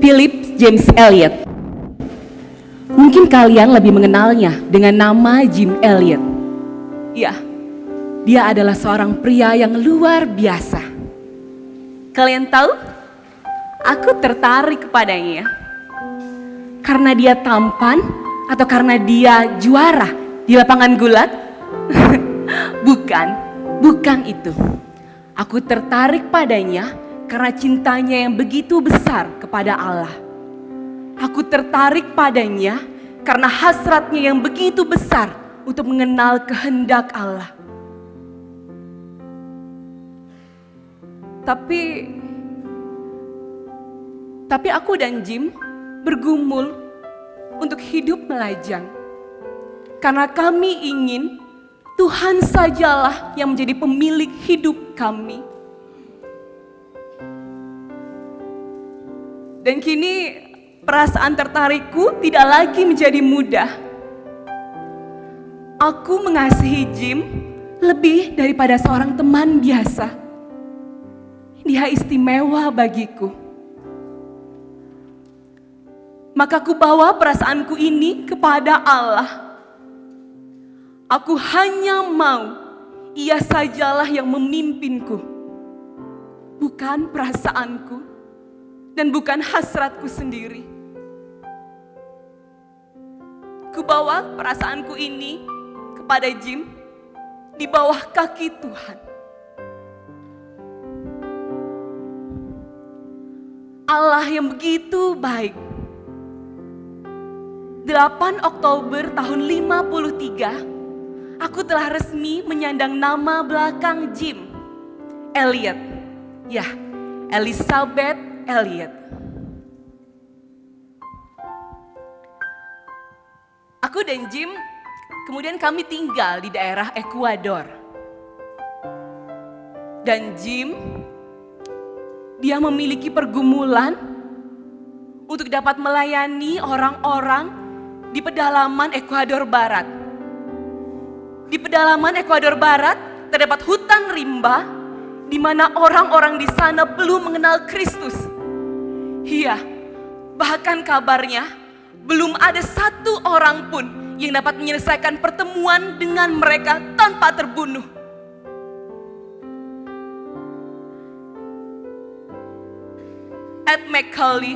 Philip James Elliot. Mungkin kalian lebih mengenalnya dengan nama Jim Elliot. Ya, dia adalah seorang pria yang luar biasa. Kalian tahu? Aku tertarik kepadanya. Karena dia tampan atau karena dia juara di lapangan gulat? Bukan itu. Aku tertarik padanya karena cintanya yang begitu besar kepada Allah. Aku tertarik padanya karena hasratnya yang begitu besar untuk mengenal kehendak Allah. Tapi aku dan Jim bergumul untuk hidup melajang. Karena kami ingin Tuhan sajalah yang menjadi pemilik hidup kami. Dan kini perasaan tertarikku tidak lagi menjadi mudah. Aku mengasihi Jim lebih daripada seorang teman biasa. Dia istimewa bagiku. Maka ku bawa perasaanku ini kepada Allah. Aku hanya mau Ia sajalah yang memimpinku. Bukan perasaanku dan bukan hasratku sendiri. Ku bawa perasaanku ini kepada Jim di bawah kaki Tuhan. Allah yang begitu baik. 8 Oktober tahun 53, aku telah resmi menyandang nama belakang Jim Elliot. Ya, Elizabeth Elliot. Aku dan Jim, kemudian kami tinggal di daerah Ekuador. Dan Jim, dia memiliki pergumulan untuk dapat melayani orang-orang di pedalaman Ekuador Barat. Di pedalaman Ekuador Barat terdapat hutan rimba di mana orang-orang di sana belum mengenal Kristus. Iya, bahkan kabarnya belum ada satu orang pun yang dapat menyelesaikan pertemuan dengan mereka tanpa terbunuh. Ed McCauley,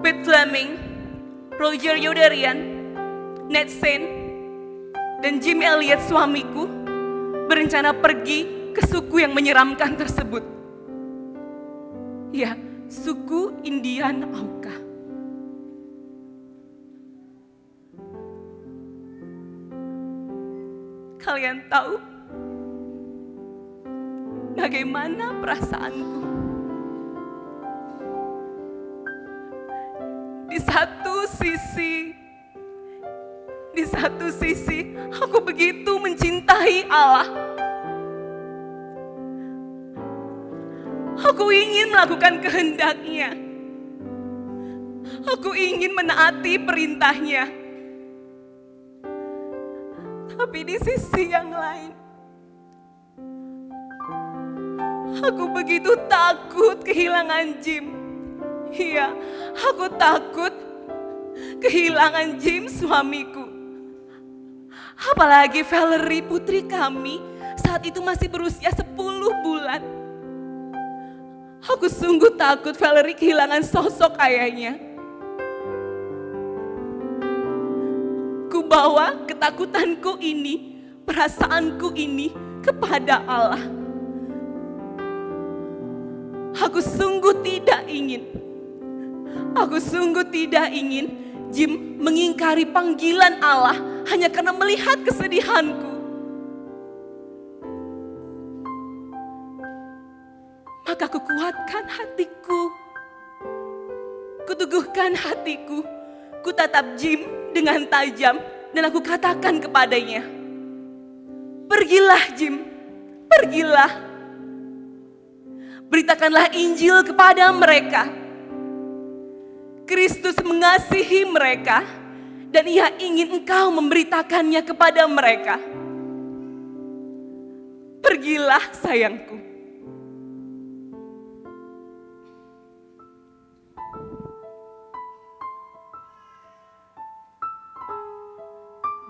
Pete Fleming, Roger Youderian, Ned Saint, dan Jim Elliot suamiku berencana pergi ke suku yang menyeramkan tersebut. Ya, suku Indian Auca. Kalian tahu bagaimana perasaanku? Di satu sisi aku begitu mencintai Allah. Aku ingin melakukan kehendak-Nya. Aku ingin menaati perintah-Nya. Tapi di sisi yang lain, aku begitu takut kehilangan Jim. Iya, aku takut kehilangan Jim suamiku. Apalagi Valerie putri kami saat itu masih berusia 10 bulan. Aku sungguh takut Valerie kehilangan sosok ayahnya. Ku bawa ketakutanku ini, perasaanku ini kepada Allah. Aku sungguh tidak ingin Jim mengingkari panggilan Allah hanya karena melihat kesedihanku. Maka kukuatkan hatiku, kuteguhkan hatiku, kutatap Jim dengan tajam dan aku katakan kepadanya, pergilah Jim, pergilah. Beritakanlah Injil kepada mereka. Kristus mengasihi mereka dan Ia ingin engkau memberitakannya kepada mereka. Pergilah sayangku.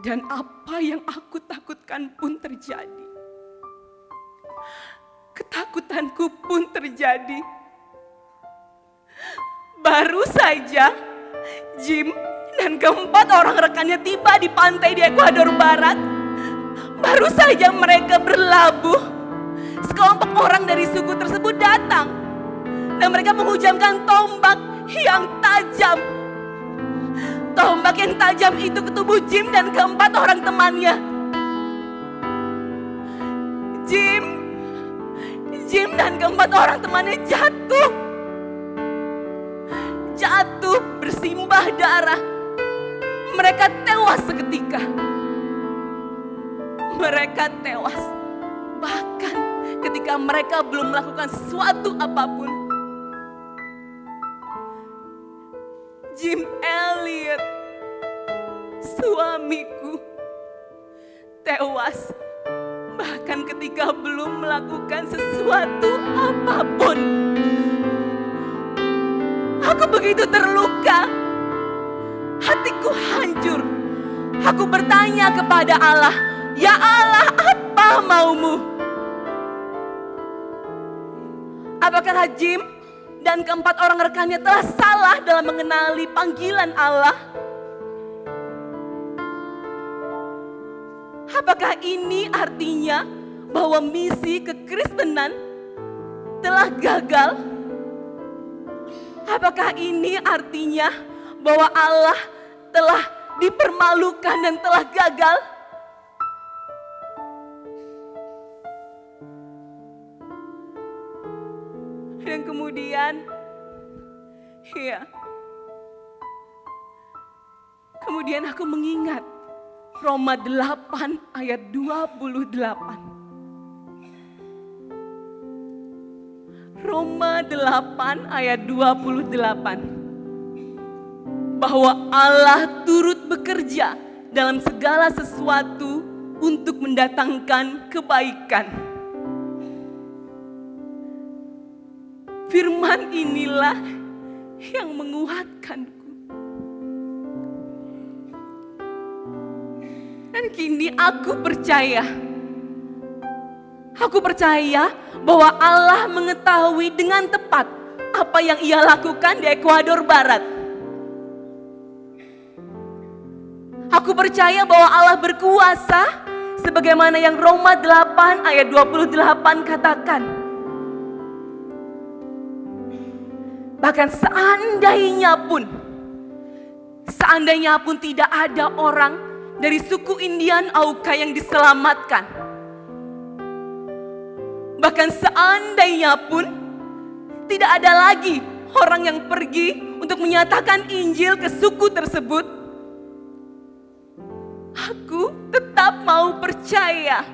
Dan apa yang aku takutkan pun terjadi. Ketakutanku pun terjadi. Baru saja Jim dan keempat orang rekannya tiba di pantai di Ekuador Barat. Baru saja mereka berlabuh, sekelompok orang dari suku tersebut datang. Dan mereka menghujamkan tombak yang tajam. Tombak yang tajam itu ke tubuh Jim dan keempat orang temannya. Jim dan keempat orang temannya jatuh bersimbah darah. Mereka tewas seketika. Mereka tewas bahkan ketika mereka belum melakukan sesuatu apapun. Jim Elliot, suamiku, tewas bahkan ketika belum melakukan sesuatu apapun. Aku begitu terluka, hatiku hancur. Aku bertanya kepada Allah, "Ya Allah, apa maumu?" Apakah Jim dan keempat orang rekannya telah salah dalam mengenali panggilan Allah? Apakah ini artinya bahwa misi kekristenan telah gagal? Apakah ini artinya bahwa Allah telah dipermalukan dan telah gagal? Dan kemudian aku mengingat Roma 8 ayat 28. Roma 8 ayat 28. Bahwa Allah turut bekerja dalam segala sesuatu untuk mendatangkan kebaikan. Firman inilah yang menguatkanku. Dan kini aku percaya bahwa Allah mengetahui dengan tepat apa yang Ia lakukan di Ekuador Barat. Aku percaya bahwa Allah berkuasa sebagaimana yang Roma 8 ayat 28 katakan. Bahkan seandainya pun tidak ada orang dari suku Indian Auca yang diselamatkan. Bahkan seandainya pun tidak ada lagi orang yang pergi untuk menyatakan Injil ke suku tersebut, aku tetap mau percaya.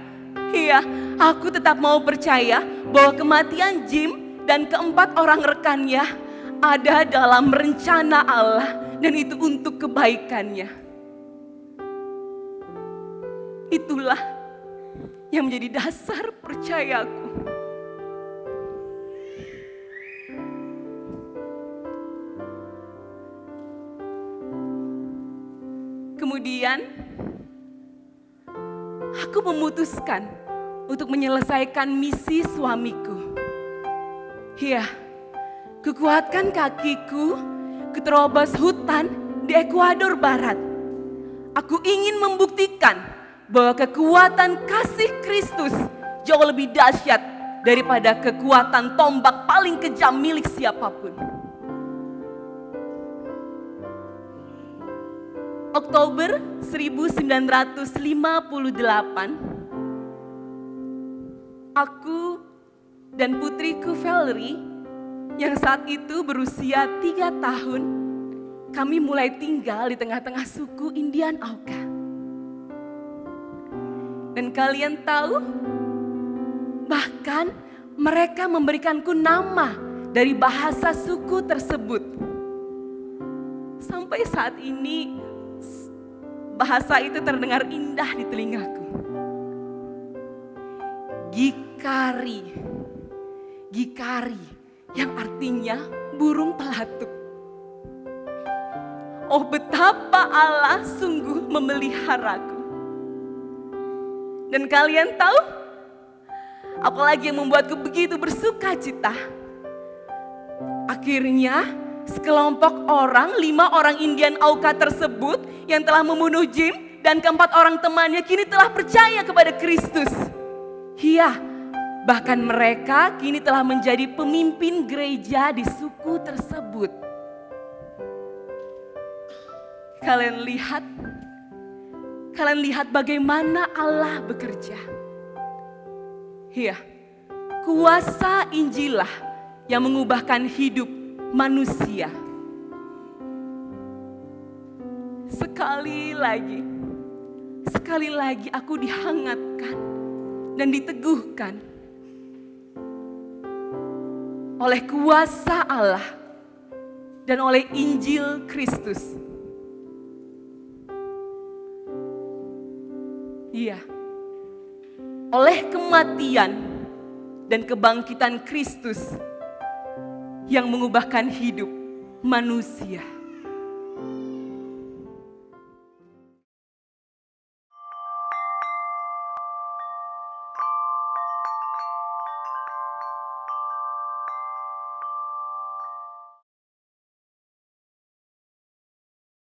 Aku tetap mau percaya bahwa kematian Jim dan keempat orang rekannya ada dalam rencana Allah dan itu untuk kebaikannya. Itulah yang menjadi dasar percayaku. Kemudian aku memutuskan untuk menyelesaikan misi suamiku. Kukuatkan kakiku ke terobos hutan di Ekuador Barat. Aku ingin membuktikan bahwa kekuatan kasih Kristus jauh lebih dahsyat daripada kekuatan tombak paling kejam milik siapapun. Oktober 1958, aku dan putriku Valerie yang saat itu berusia 3 tahun, kami mulai tinggal di tengah-tengah suku Indian Auca. Dan kalian tahu, bahkan mereka memberikanku nama dari bahasa suku tersebut. Sampai saat ini, bahasa itu terdengar indah di telingaku. Gikari, yang artinya burung pelatuk. Oh, betapa Allah sungguh memeliharaku. Dan kalian tahu, apalagi yang membuatku begitu bersuka cita? Akhirnya sekelompok orang, 5 orang Indian Auca tersebut yang telah membunuh Jim dan keempat orang temannya kini telah percaya kepada Kristus. Iya, bahkan mereka kini telah menjadi pemimpin gereja di suku tersebut. Kalian lihat bagaimana Allah bekerja. Iya, kuasa Injil lah yang mengubahkan hidup manusia. Sekali lagi aku dihangatkan dan diteguhkan oleh kuasa Allah dan oleh Injil Kristus. Iya, oleh kematian dan kebangkitan Kristus yang mengubahkan hidup manusia.